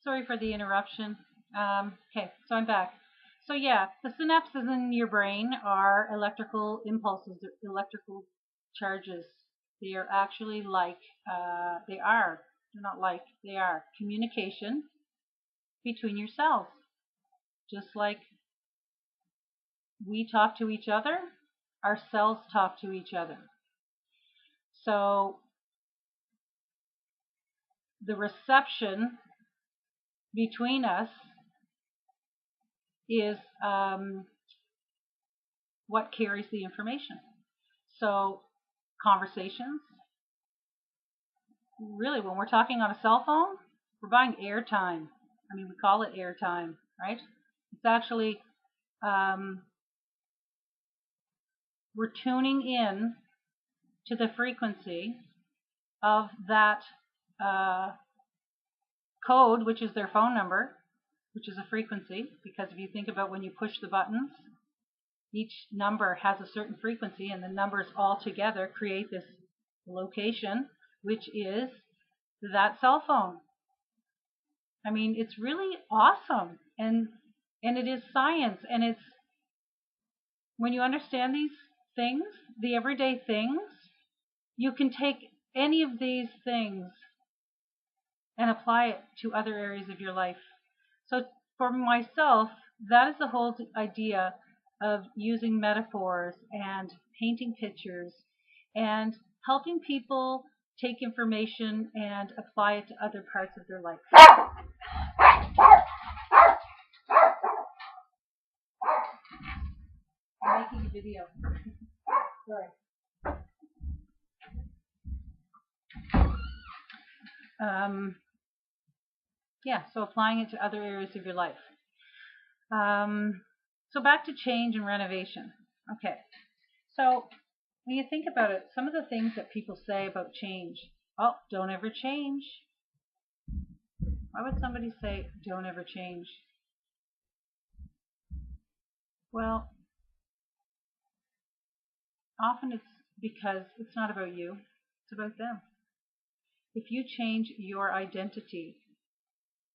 Sorry for the interruption. Okay, so I'm back. So yeah, the synapses in your brain are electrical impulses, electrical charges. They are actually like, they are, they're not like, they are communication between your cells. Just like we talk to each other, our cells talk to each other. So the reception between us is what carries the information. So conversations, really, when we're talking on a cell phone, we're buying airtime. I mean, we call it airtime, right? It's actually, we're tuning in to the frequency of that code, which is their phone number, which is a frequency, because if you think about when you push the buttons, each number has a certain frequency, and the numbers all together create this location, which is that cell phone. I mean, it's really awesome, and it is science, and it's when you understand these things, the everyday things, you can take any of these things and apply it to other areas of your life. So for myself, that is the whole idea of using metaphors and painting pictures and helping people take information and apply it to other parts of their life. I'm making a video. Sorry. Yeah, so applying it to other areas of your life. So back to change and renovation. Okay, so when you think about it, some of the things that people say about change, oh, don't ever change. Why would somebody say, don't ever change? Well, often it's because it's not about you, it's about them. If you change your identity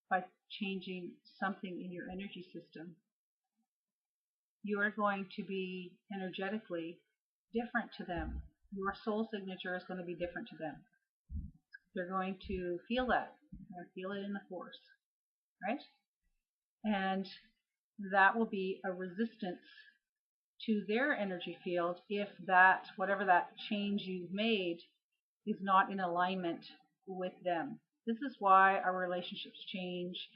by changing something in your energy system, you are going to be energetically different to them. Your soul signature is going to be different to them. They're going to feel that. They're going to feel it in the force, right? And that will be a resistance to their energy field if that, whatever that change you've made, is not in alignment with them. This is why our relationships change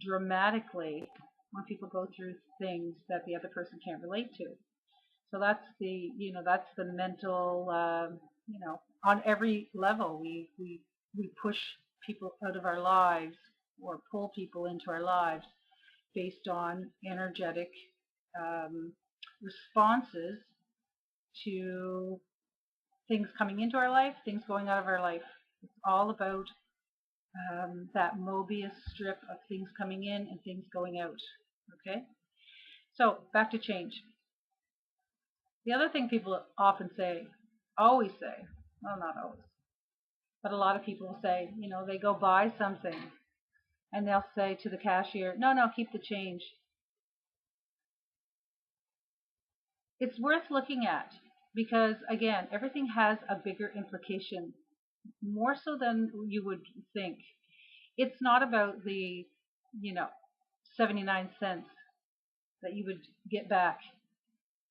dramatically when people go through things that the other person can't relate to. So that's the, that's the mental, on every level, we push people out of our lives or pull people into our lives based on energetic responses to things coming into our life, things going out of our life. It's all about that Mobius strip of things coming in and things going out. Okay? So back to change. The other thing people often say, always say, well, not always, but a lot of people will say, they go buy something and they'll say to the cashier, no, keep the change. It's worth looking at because, again, everything has a bigger implication, more so than you would think. It's not about the, 79 cents that you would get back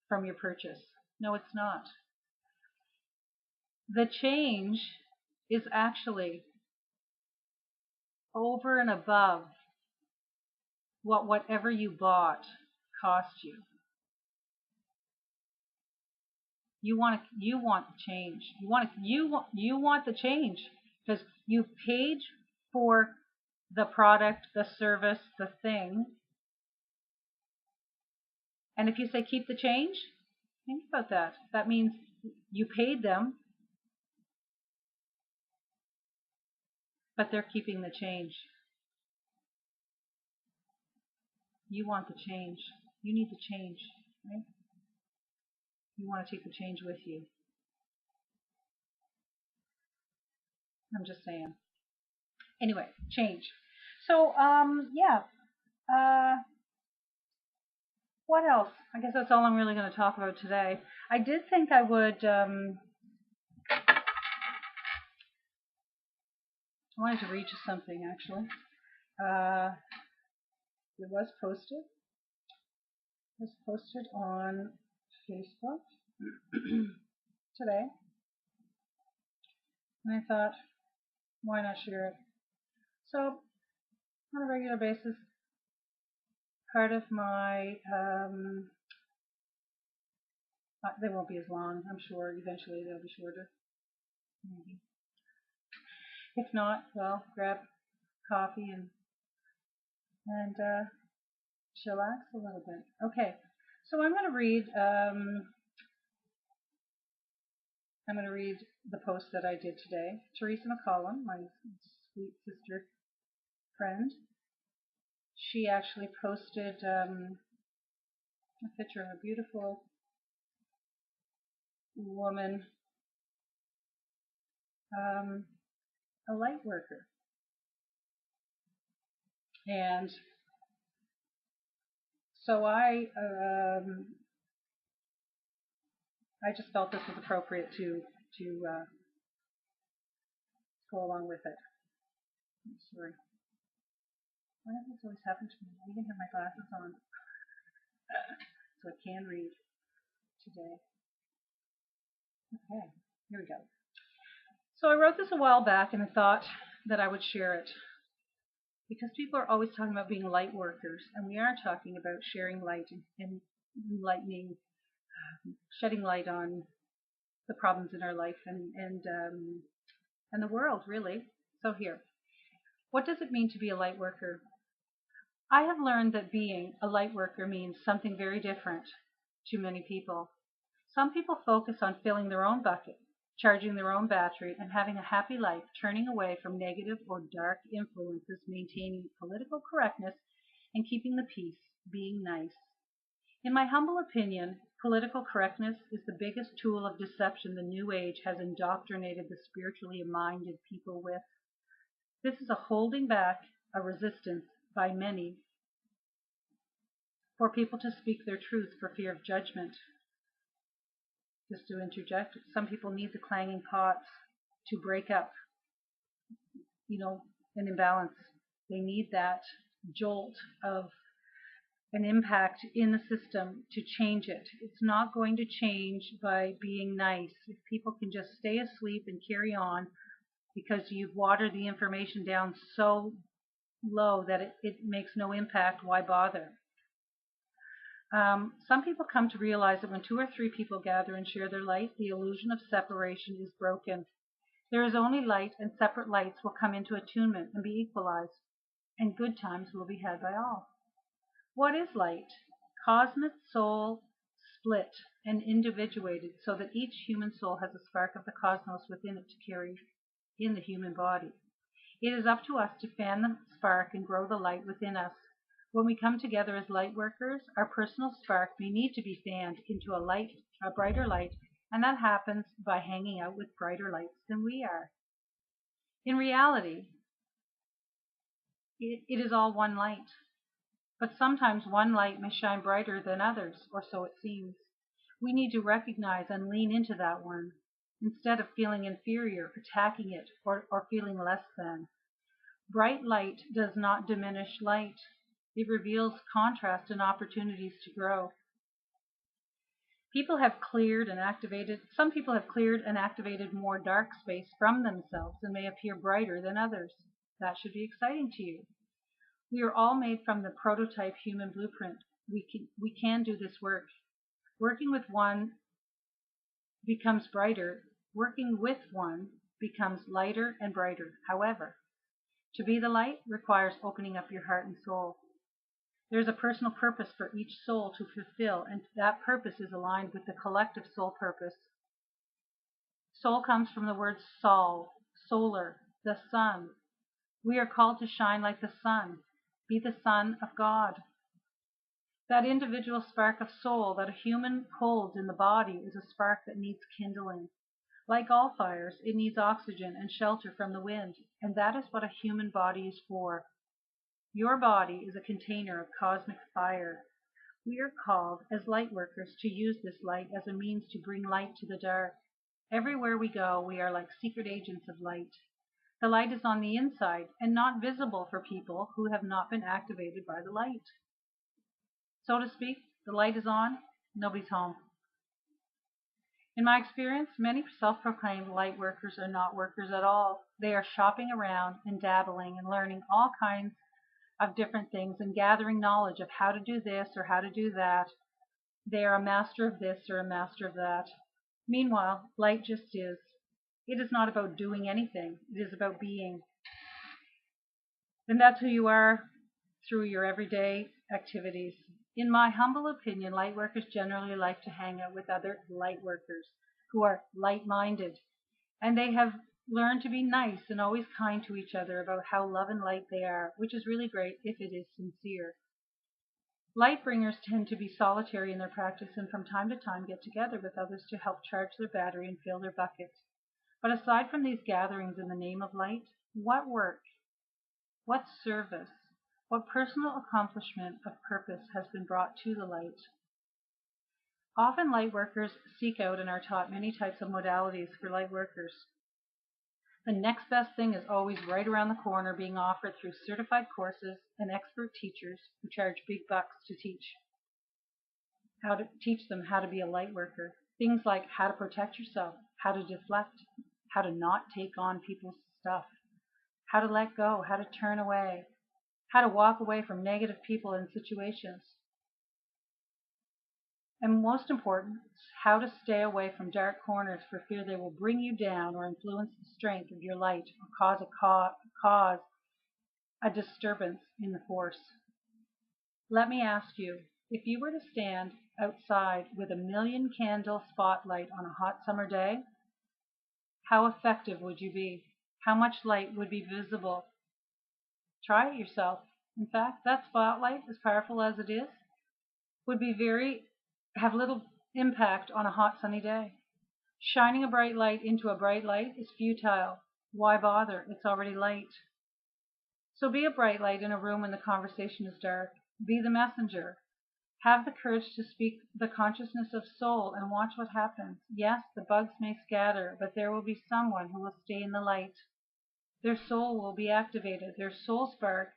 from your purchase. No, it's not. The change is actually over and above what whatever you bought cost you. You want the change. You want the change because you paid for the product, the service, the thing. And if you say keep the change, think about that. That means you paid them, but they're keeping the change. You want the change. You need the change, right? You want to take the change with you. I'm just saying. Anyway, change. So, yeah. Uh, what else? I guess that's all I'm really going to talk about today. I did think I would. I wanted to read you something actually. Uh, it was posted. It was posted on Facebook today, and I thought, why not share it? So, on a regular basis, part of my they won't be as long. I'm sure eventually they'll be shorter. Maybe. If not, well, grab coffee and chillax a little bit. Okay, so I'm going to read. I'm going to read the post that I did today. Teresa McCollum, my sweet sister friend, she actually posted a picture of a beautiful woman, a light worker, and so I just felt this was appropriate to go along with it. I'm sorry. Why does this always happen to me? I even have my glasses on, so I can read today. Okay, here we go. So I wrote this a while back, and I thought that I would share it because people are always talking about being light workers, and we are talking about sharing light and enlightening, shedding light on the problems in our life and the world, really. So here, what does it mean to be a light worker? I have learned that being a light worker means something very different to many people. Some people focus on filling their own bucket, charging their own battery, and having a happy life, turning away from negative or dark influences, maintaining political correctness, and keeping the peace, being nice. In my humble opinion, political correctness is the biggest tool of deception the New Age has indoctrinated the spiritually minded people with. This is a holding back, a resistance by many for people to speak their truth for fear of judgment. Just to interject, some people need the clanging pots to break up, an imbalance. They need that jolt of an impact in the system to change it. It's not going to change by being nice. If people can just stay asleep and carry on because you've watered the information down so low that it makes no impact, why bother? Some people come to realize that when 2 or 3 people gather and share their light, the illusion of separation is broken. There is only light, and separate lights will come into attunement and be equalized, and good times will be had by all. What is light? Cosmic soul split and individuated so that each human soul has a spark of the cosmos within it to carry in the human body. It is up to us to fan the spark and grow the light within us. When we come together as light workers, our personal spark may need to be fanned into a brighter light, and that happens by hanging out with brighter lights than we are. In reality, it is all one light, but sometimes one light may shine brighter than others, or so it seems. We need to recognize and lean into that one, instead of feeling inferior, attacking it, or feeling less than. Bright light does not diminish light. It reveals contrast and opportunities to grow. Some people have cleared and activated more dark space from themselves and may appear brighter than others. That should be exciting to you. We are all made from the prototype human blueprint. We can do this work. Working with one becomes brighter. Working with one becomes lighter and brighter. However, to be the light requires opening up your heart and soul. There is a personal purpose for each soul to fulfill, and that purpose is aligned with the collective soul purpose. Soul comes from the word sol, solar, the sun. We are called to shine like the sun, be the son of God. That individual spark of soul that a human holds in the body is a spark that needs kindling. Like all fires, it needs oxygen and shelter from the wind, and that is what a human body is for. Your body is a container of cosmic fire. We are called as light workers to use this light as a means to bring light to the dark. Everywhere we go, we are like secret agents of light. The light is on the inside and not visible for people who have not been activated by the light. So to speak, the light is on, nobody's home. In my experience, many self-proclaimed light workers are not workers at all. They are shopping around and dabbling and learning all kinds of different things and gathering knowledge of how to do this or how to do that. They are a master of this or a master of that. Meanwhile, light just is. It is not about doing anything. It is about being. And that's who you are through your everyday activities. In my humble opinion, light workers generally like to hang out with other light workers who are light-minded, and they have learned to be nice and always kind to each other about how love and light they are, which is really great if it is sincere. Light bringers tend to be solitary in their practice and from time to time get together with others to help charge their battery and fill their bucket. But aside from these gatherings in the name of light, what work, what service, what personal accomplishment of purpose has been brought to the light? Often light workers seek out and are taught many types of modalities for light workers. The next best thing is always right around the corner, being offered through certified courses and expert teachers who charge big bucks to teach them how to be a light worker. Things like how to protect yourself, how to deflect, how to not take on people's stuff, how to let go, how to turn away, how to walk away from negative people and situations. And most important, how to stay away from dark corners for fear they will bring you down or influence the strength of your light or cause a disturbance in the force. Let me ask you, if you were to stand outside with a 1,000,000 candle spotlight on a hot summer day, how effective would you be? How much light would be visible? Try it yourself. In fact, that spotlight, as powerful as it is, would have little impact on a hot sunny day. Shining a bright light into a bright light is futile. Why bother? It's already light. So be a bright light in a room when the conversation is dark. Be the messenger. Have the courage to speak the consciousness of soul and watch what happens. Yes, the bugs may scatter, but there will be someone who will stay in the light. Their soul will be activated. Their soul spark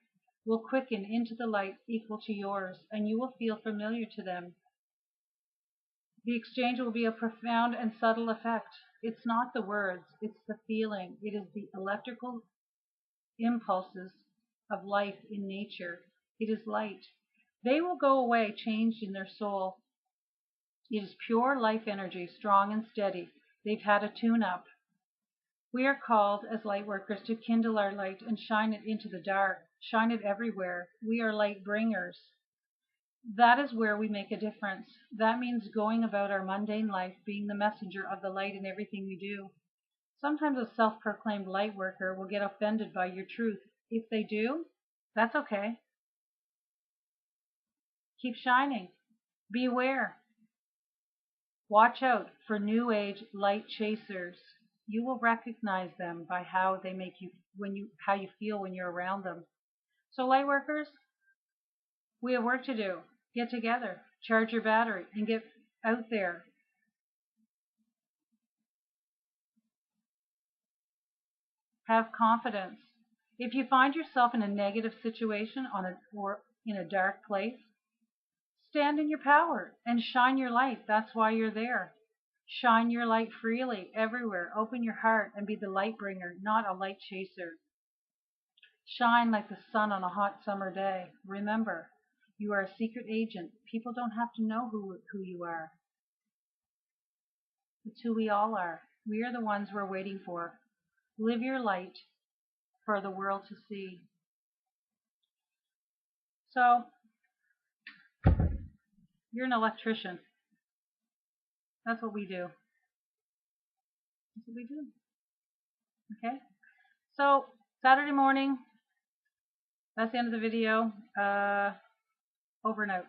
will quicken into the light equal to yours, and you will feel familiar to them. The exchange will be a profound and subtle effect. It's not the words, it's the feeling. It is the electrical impulses of life in nature. It is light. They will go away changed in their soul. It is pure life energy, strong and steady. They've had a tune-up. We are called as light workers to kindle our light and shine it into the dark, shine it everywhere. We are light bringers. That is where we make a difference. That means going about our mundane life, being the messenger of the light in everything we do. Sometimes a self-proclaimed light worker will get offended by your truth. If they do, that's okay. Keep shining. Beware. Watch out for New Age light chasers. You will recognize them by how they make you how you feel when you're around them. So light workers, we have work to do. Get together, charge your battery, and get out there. Have confidence. If you find yourself in a negative situation or in a dark place, stand in your power and shine your light. That's why you're there. Shine your light freely everywhere. Open your heart and be the light bringer, not a light chaser. Shine like the sun on a hot summer day. Remember, you are a secret agent. People don't have to know who you are. It's who we all are. We are the ones we're waiting for. Live your light for the world to see. So, you're an electrician. That's what we do. That's what we do. Okay? So, Saturday morning, that's the end of the video. Over and out.